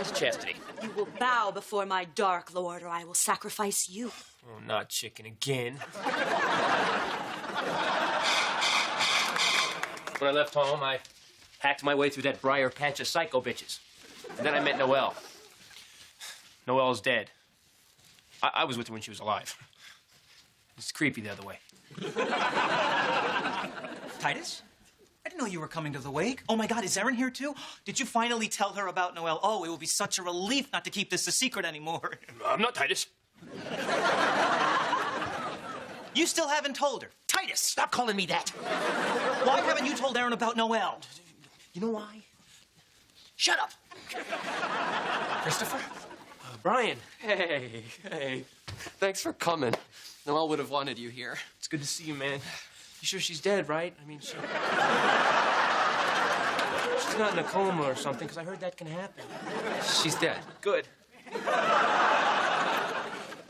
Miss Chastity. You will bow before my dark lord, or I will sacrifice you. Oh, not chicken again. When I left home, I hacked my way through that briar patch of psycho bitches. And then I met Noelle. Noelle's dead. I was with her when she was alive. It's creepy the other way. Titus? I didn't know you were coming to the wake. Oh, my God, is Erin here, too? Did you finally tell her about Noelle? Oh, it will be such a relief not to keep this a secret anymore. I'm not Titus. You still haven't told her. Titus, stop calling me that. Why haven't you told Erin about Noelle? You know why? Shut up. Christopher? Brian. Hey. Thanks for coming. Noelle would have wanted you here. It's good to see you, man. You sure she's dead, right? I mean, she's not in a coma or something, because I heard that can happen. She's dead. Good.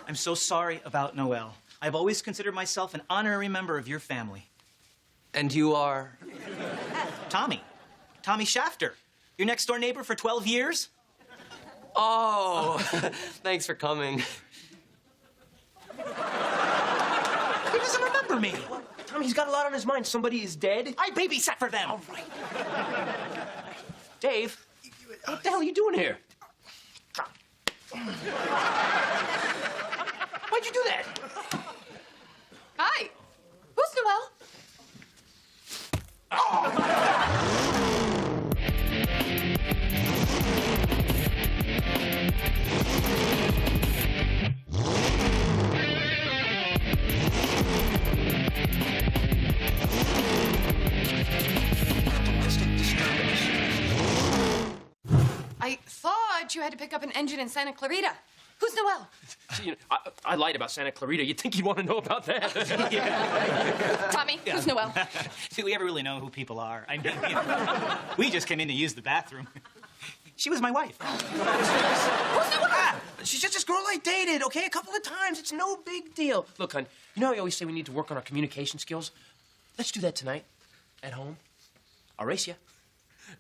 I'm so sorry about Noelle. I've always considered myself an honorary member of your family. And you are? Tommy. Tommy Shafter. Your next-door neighbor for 12 years? Oh, thanks for coming. He doesn't remember me. Tommy's got a lot on his mind. Somebody is dead. I babysat for them. All right. Dave, what the hell are you doing here? Why'd you do that? Hi. Who's Noelle? I thought you had to pick up an engine in Santa Clarita. Who's Noelle? See, I lied about Santa Clarita. You'd think you'd want to know about that. Tommy, who's Noelle? Do we ever really know who people are? I mean, we just came in to use the bathroom. She was my wife. Who's Noelle? She's just this girl I dated, okay? A couple of times. It's no big deal. Look, hon, you know how I always say we need to work on our communication skills? Let's do that tonight. At home. I'll race you.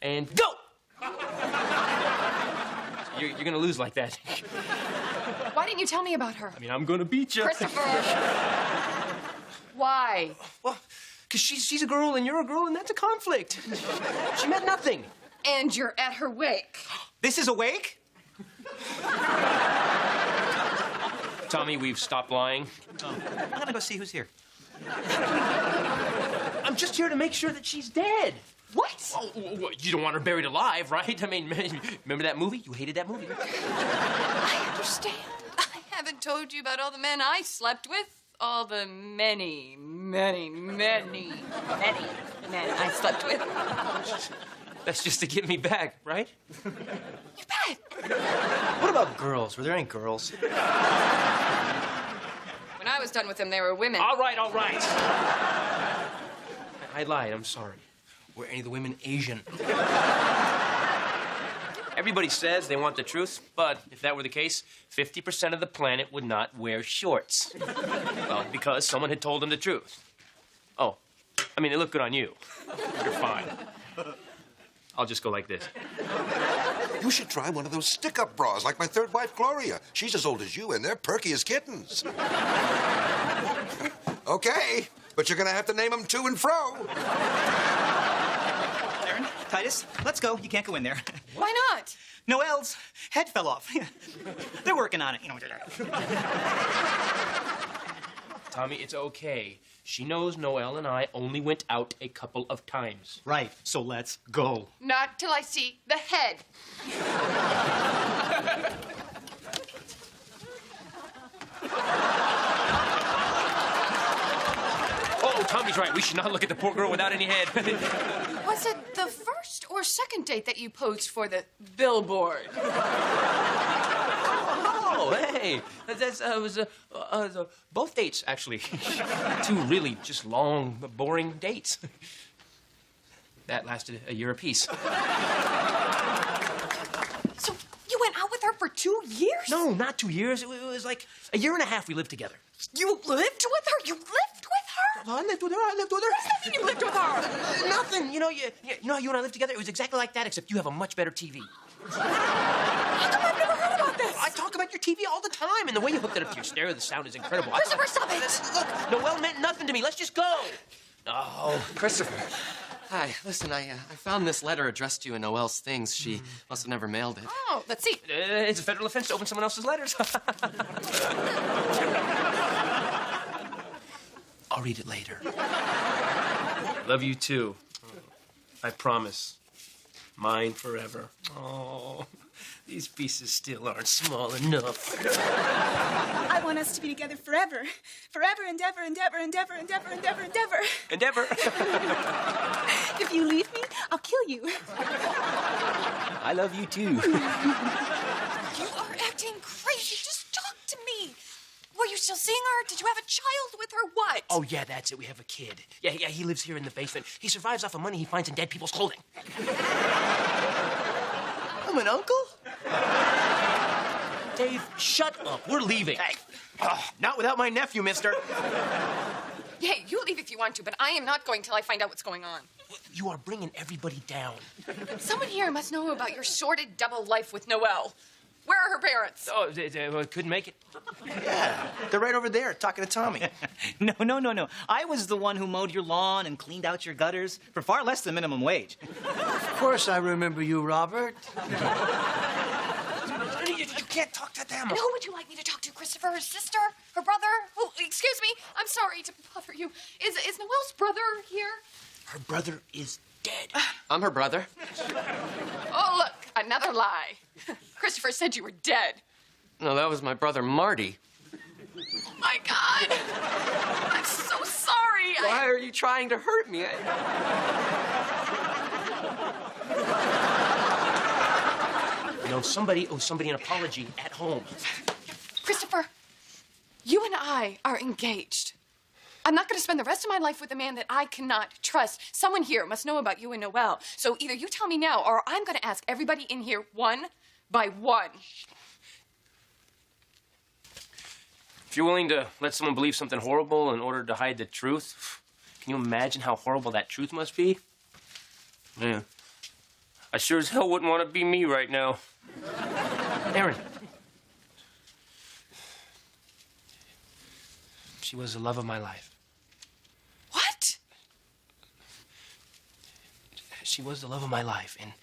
And go! You're gonna lose like that. Why didn't you tell me about her? I mean, I'm gonna beat you. Christopher! Why? Well, because she's a girl and you're a girl, and that's a conflict. She meant nothing. And you're at her wake. This is a wake? Tommy, we've stopped lying. Oh, I'm gonna go see who's here. I'm just here to make sure that she's dead. What? Oh, you don't want her buried alive, right? I mean, remember that movie? You hated that movie. I understand. I haven't told you about all the men I slept with. All the many men I slept with. That's just to get me back, right? You bet. What about girls? Were there any girls? When I was done with them, they were women. All right. I lied. I'm sorry. Were any of the women Asian? Everybody says they want the truth, but if that were the case, 50% of the planet would not wear shorts. Well, because someone had told them the truth. Oh, I mean, they look good on you. You're fine. I'll just go like this. You should try one of those stick-up bras like my third wife, Gloria. She's as old as you, and they're perky as kittens. Okay, but you're gonna have to name them to and fro. Erin, Titus, let's go. You can't go in there. Why not? Noelle's head fell off. They're working on it, you know. Tommy, it's okay. She knows Noelle and I only went out a couple of times. Right, so let's go. Not till I see the head. Oh, Tommy's right. We should not look at the poor girl without any head. Was it the first or second date that you posed for the billboard? Oh, hey. That was both dates, actually. Two really just long, boring dates. That lasted a year apiece. So you went out with her for 2 years? No, not 2 years. It was like a year and a half we lived together. You lived with her? You lived with her? I lived with her. There's nothing you lived with her. Nothing. You know how you and I lived together? It was exactly like that, except you have a much better TV. How come I've never heard about this? I talk about your TV all the time, and the way you hooked it up to your stereo, the sound is incredible. Christopher, stop it! Look, Noelle meant nothing to me. Let's just go. Oh, Christopher. Hi, listen, I found this letter addressed to you in Noelle's things. She must have never mailed it. Oh, let's see. it's a federal offense to open someone else's letters. I'll read it later. Love you too. I promise. Mine forever. Oh, these pieces still aren't small enough. I want us to be together forever. Forever and ever and ever and ever and ever and ever and ever. Endeavor. If you leave me, I'll kill you. I love you too. You are acting crazy. Just talk to me. Were you still seeing her? Did you have a child with her? What? Oh, yeah, that's it. We have a kid. Yeah, he lives here in the basement. He survives off of money he finds in dead people's clothing. I'm an uncle? Dave, shut up. We're leaving. Hey, not without my nephew, mister. Yeah, you leave if you want to, but I am not going till I find out what's going on. You are bringing everybody down. Someone here must know about your sordid double life with Noelle. Where are her parents? Oh, they couldn't make it. Yeah, they're right over there talking to Tommy. No. I was the one who mowed your lawn and cleaned out your gutters for far less than minimum wage. Of course I remember you, Robert. You can't talk to them. And who would you like me to talk to? Christopher, her sister? Her brother? Oh, excuse me. I'm sorry to bother you. Is Noelle's brother here? Her brother is dead. I'm her brother. Oh, look, another lie. Christopher said you were dead. No, that was my brother, Marty. Oh, my God. I'm so sorry. Why are you trying to hurt me? You know, somebody owes somebody an apology at home. Christopher, you and I are engaged. I'm not going to spend the rest of my life with a man that I cannot trust. Someone here must know about you and Noelle. So either you tell me now, or I'm going to ask everybody in here one by one. If you're willing to let someone believe something horrible in order to hide the truth, can you imagine how horrible that truth must be? Man, I sure as hell wouldn't want to be me right now. Aaron. She was the love of my life. What? She was the love of my life, and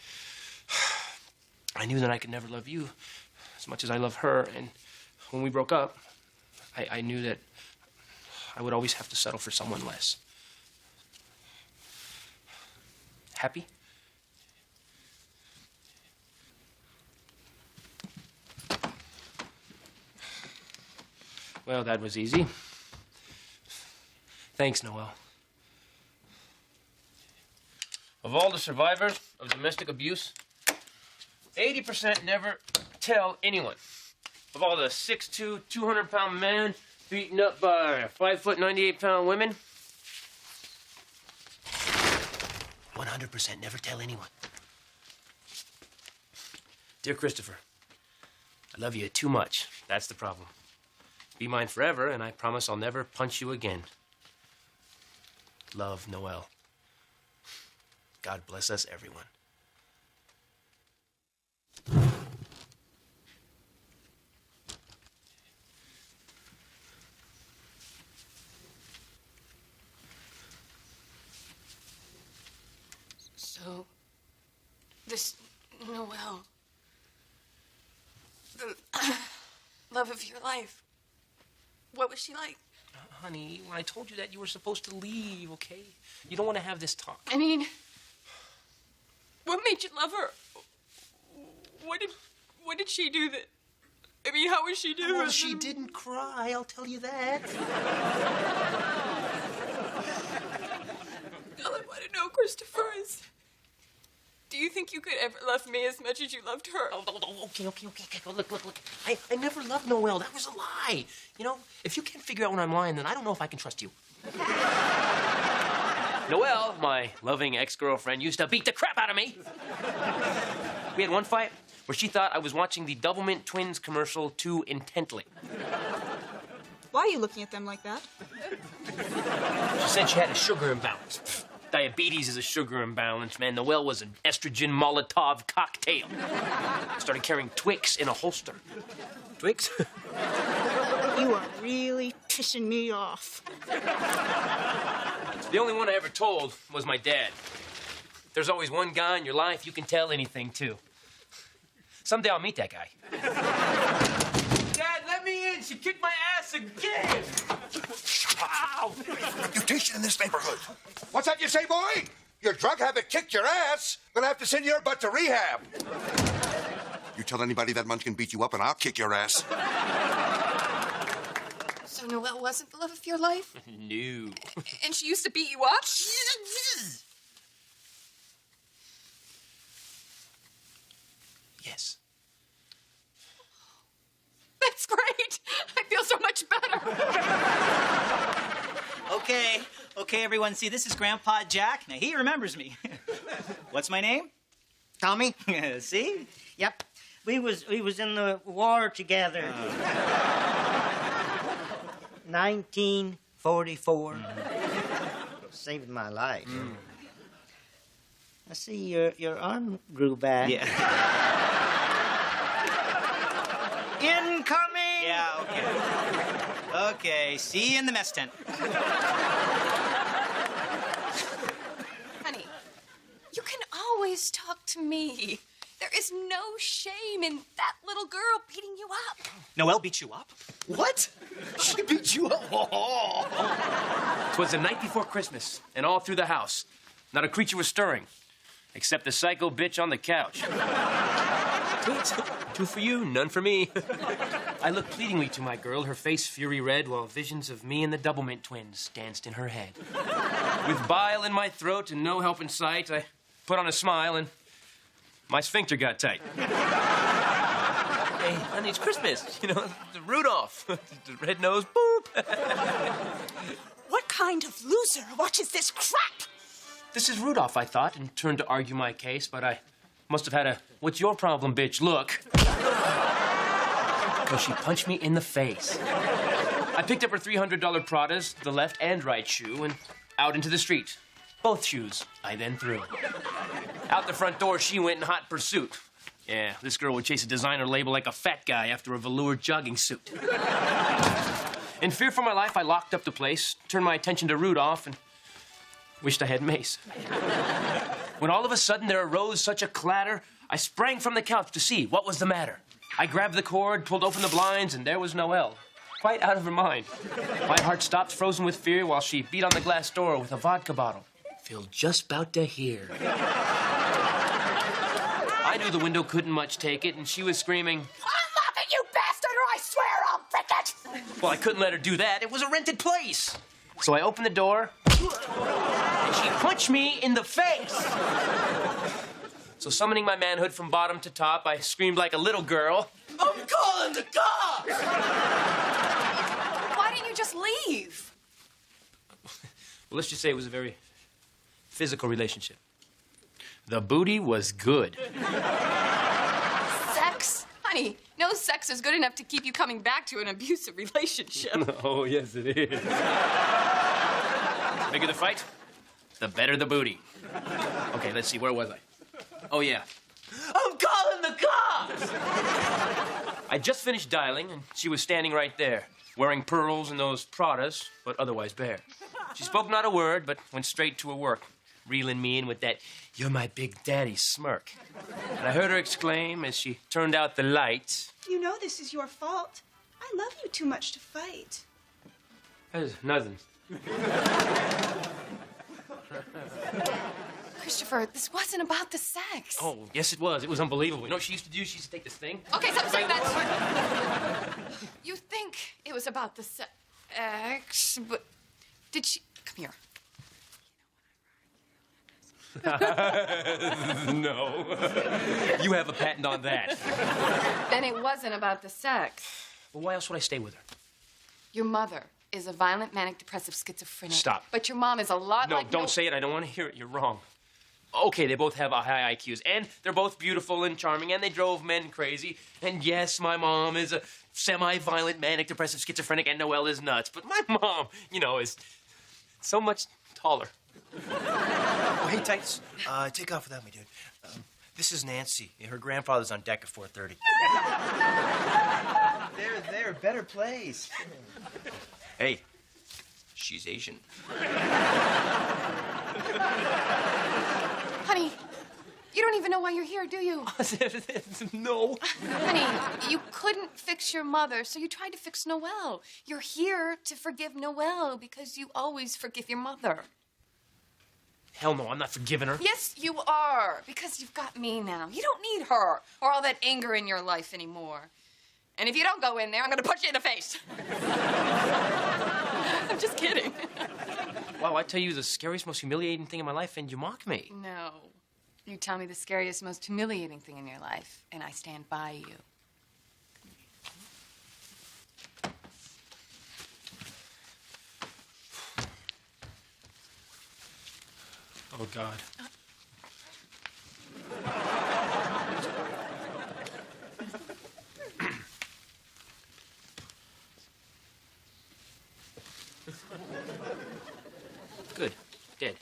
I knew that I could never love you as much as I love her, and when we broke up, I knew that I would always have to settle for someone less. Happy? Well, that was easy. Thanks, Noelle. Of all the survivors of domestic abuse, 80% never tell anyone. Of all the 6'2", 200-pound men beaten up by 5', 98-pound women, 100% never tell anyone. Dear Christopher, I love you too much. That's the problem. Be mine forever, and I promise I'll never punch you again. Love, Noelle. God bless us, everyone. So, this Noelle, the love of your life, what was she like? Honey, when I told you that, you were supposed to leave, okay? You don't want to have this talk. I mean, what made you love her? What did she do that? I mean, how was she doing? Well, she didn't cry, I'll tell you that. All I want to know, Christopher, is do you think you could ever love me as much as you loved her? Oh, okay. Look. I never loved Noelle. That was a lie. You know, if you can't figure out when I'm lying, then I don't know if I can trust you. Noelle, my loving ex-girlfriend, used to beat the crap out of me. We had one fight where she thought I was watching the Doublemint Twins commercial too intently. Why are you looking at them like that? She said she had a sugar imbalance. Diabetes is a sugar imbalance, man. Noelle was an estrogen Molotov cocktail. I started carrying Twix in a holster. Twix? You are really pissing me off. The only one I ever told was my dad. There's always one guy in your life you can tell anything to. Someday I'll meet that guy. Dad, let me in. She kicked my ass again. Ow. Reputation in this neighborhood. What's that you say, boy? Your drug habit kicked your ass. Gonna have to send your butt to rehab. You tell anybody that munchkin beat you up and I'll kick your ass. So Noelle wasn't the love of your life? No. And she used to beat you up? Yes. That's great. I feel so much better. Okay, everyone. See, this is Grandpa Jack. Now, he remembers me. What's my name? Tommy? See? Yep. We was in the war together. 1944. Saved my life. I see your arm grew back. Yeah. Incoming! Yeah, okay. Okay, see you in the mess tent. Honey, you can always talk to me. There is no shame in that little girl beating you up. Noelle beat you up? What? She beat you up? It was the night before Christmas, and all through the house, not a creature was stirring, except the psycho bitch on the couch. Two for you, none for me. I looked pleadingly to my girl, her face fury red, while visions of me and the Doublemint twins danced in her head. With bile in my throat and no help in sight, I put on a smile and my sphincter got tight. Hey, honey, it's Christmas. You know, the Rudolph. The red nose, boop. What kind of loser watches this crap? This is Rudolph, I thought, and turned to argue my case, but I must have had a what's your problem, bitch look. So she punched me in the face. I picked up her $300 Pradas, the left and right shoe, and out into the street. Both shoes I then threw. Out the front door, she went in hot pursuit. Yeah, this girl would chase a designer label like a fat guy after a velour jogging suit. In fear for my life, I locked up the place, turned my attention to Rudolph, and wished I had mace. When all of a sudden there arose such a clatter, I sprang from the couch to see what was the matter. I grabbed the cord, pulled open the blinds, and there was Noelle, quite out of her mind. My heart stopped, frozen with fear, while she beat on the glass door with a vodka bottle, filled just about to here. I knew the window couldn't much take it, and she was screaming, Unlock it, you bastard, or I swear I'll break it! well, I couldn't let her do that. It was a rented place. So I opened the door, and she punched me in the face. So summoning my manhood from bottom to top, I screamed like a little girl, I'm calling the cops! Why didn't you just leave? Well, let's just say it was a very physical relationship. The booty was good. Sex? Honey, no sex is good enough to keep you coming back to an abusive relationship. Oh, yes, it is. The bigger the fight, the better the booty. Okay, let's see, where was I? Oh, yeah. I'm calling the cops! I just finished dialing, and she was standing right there, wearing pearls and those Pradas, but otherwise bare. She spoke not a word, but went straight to her work, reeling me in with that, you're my big daddy smirk. And I heard her exclaim as she turned out the lights. You know this is your fault. I love you too much to fight. There's nothing. Christopher, this wasn't about the sex. Oh, yes, it was. It was unbelievable. You know what she used to do? She used to take this thing. Okay, stop saying that. You think it was about the sex, but did she... Come here. No. You have a patent on that. Then it wasn't about the sex. Well, why else would I stay with her? Your mother is a violent, manic, depressive, schizophrenic. Stop. But your mom is a lot No, like... don't say it. I don't want to hear it. You're wrong. Okay, they both have high IQs, and they're both beautiful and charming, and they drove men crazy. And yes, my mom is a semi-violent, manic, depressive, schizophrenic, and Noelle is nuts. But my mom, you know, is so much taller. Oh, hey, Titus. Take off without me, dude. This is Nancy. Her grandfather's on deck at 4:30. There. Better place. Hey, she's Asian. Honey, you don't even know why you're here, do you? No. Honey, you couldn't fix your mother, so you tried to fix Noelle. You're here to forgive Noelle because you always forgive your mother. Hell no, I'm not forgiving her. Yes, you are, because you've got me now. You don't need her or all that anger in your life anymore. And if you don't go in there, I'm going to punch you in the face. I'm just kidding. Wow, I tell you the scariest, most humiliating thing in my life, and you mock me. No. You tell me the scariest, most humiliating thing in your life, and I stand by you. Oh, God. Good. Dead.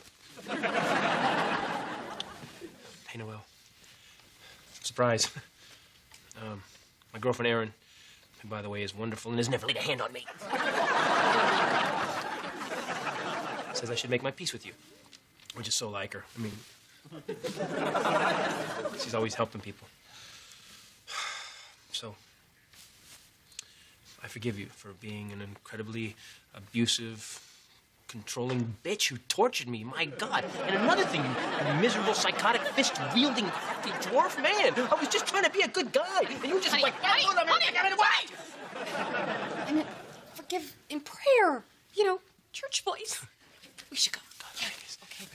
Hey, Noelle. Surprise. My girlfriend, Erin, who, by the way, is wonderful and has never laid a hand on me, says I should make my peace with you. We're just so like her. I mean, she's always helping people. So, I forgive you for being an incredibly abusive, controlling bitch who tortured me. My God. And another thing, you miserable, psychotic, fist-wielding, crafty dwarf man. I was just trying to be a good guy. And you were just like, honey, and forgive in prayer. You know, church boys. We should go. Okay.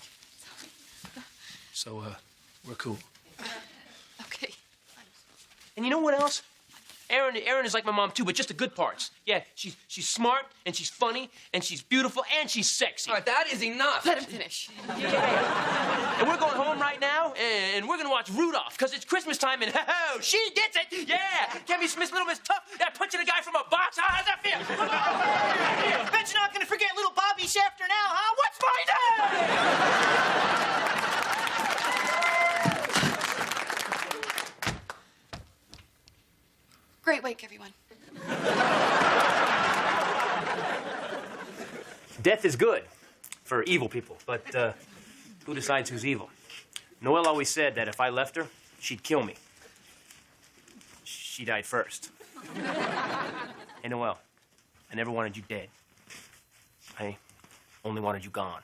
So, we're cool. Okay. And you know what else? Erin is like my mom, too, but just the good parts. Yeah, she's smart, and she's funny, and she's beautiful, and she's sexy. All right, that is enough. Let him finish. Yeah. And we're going home right now, and we're going to watch Rudolph, because it's Christmas time, and ho-ho, she gets it! Yeah! Kevin Smith's little bit's tough. Yeah, punching a guy from a box. How does that feel? Bet you're not gonna forget little Bobby Shafter now, huh? What's my name? Great wake, everyone. Death is good for evil people, but who decides who's evil? Noelle always said that if I left her, she'd kill me. She died first. Hey, Noelle, I never wanted you dead. I only wanted you gone.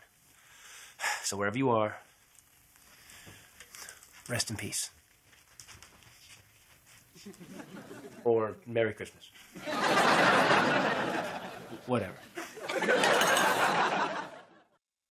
So wherever you are, rest in peace. Or Merry Christmas. Whatever.